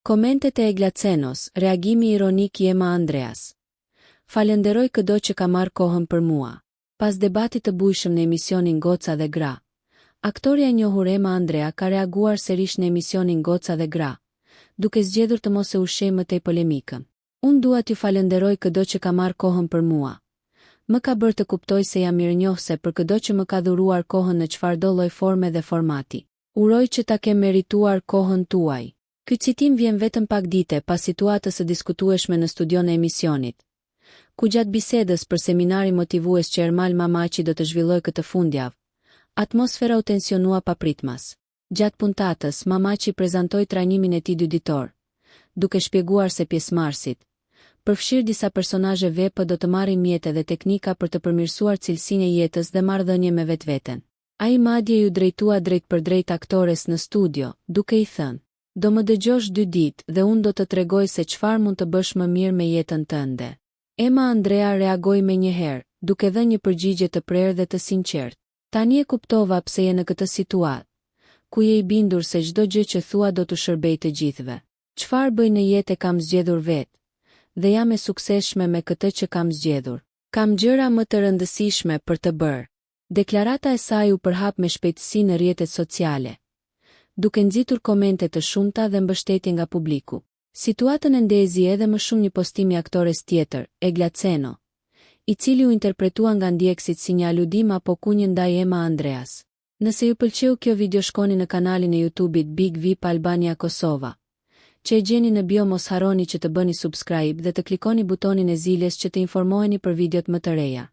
Komentet e Eglacenos, reagimi ironik i Ema Andreas. Falenderoj çdo që ka marrë kohën për mua. Pas debatit të bujshëm në emisionin Goca dhe Gra, aktoria e njohur Ema Andrea ka reaguar sërish në emisionin Goca dhe Gra, duke zgjedhur të mos e ushqej më tej polemikën. Unë dua t'ju falenderoj çdo që ka marrë kohën për mua. Më ka bërë të kuptoj se jam mirënjohëse për çdo që më ka dhuruar kohën në çfarëdo lloj forme dhe formati. Uroj që ta kem merituar kohën tuaj. Ky citim vjen vetëm pak dite pas situatës së diskutueshme në studion e emisionit, ku gjatë bisedës për seminari motivues që Ermal Mamaçi do të zhvilloj këtë fundjavë, atmosfera u tensionua papritmas. Gjatë puntatës, Mamaçi prezantoi trajnimin e tij dyditor, duke shpjeguar se pjesëmarrësit, përfshirë disa personazhe VP, do të marrin mjete dhe teknika për të përmirësuar cilësinë e jetës dhe marrëdhënie me vetveten. Ai madje ju drejtua drejt për drejt aktores në studio, duke i thënë: "Do më dëgjosh 2 ditë dhe unë do të tregoj se çfarë mund të bësh më mirë me jetën tënde." Ema Andrea reagoi menjëherë, duke dhënë një përgjigje të prerë dhe të sinqertë. "Tani e kuptova pse je në këtë situatë, ku je i bindur se çdo gjë që thua do të shërbejë të gjithëve. Çfarë bëj në jetë e kam zgjedhur vetë, dhe jam e suksesshme me këtë që kam zgjedhur. Kam gjëra më të rëndësishme për të bërë." Deklarata e saj u përhap me shpejtësi në rrjetet sociale, duke nxitur komente të shumta dhe mbështetje nga publiku. Situatën e ndezi edhe më shumë një postim i aktores tjetër, Eglaceno, i cili u interpretua nga ndjekësit si një aludim apo kunjë ndaj Ema Andreas. Nëse ju pëlqeu kjo video, shkoni në kanalin e YouTube-it Big VIP Albania Kosova, që e gjeni në bio. Mos harroni që të bëni subscribe dhe të klikoni butonin e ziljes që të informoheni për videot më të reja.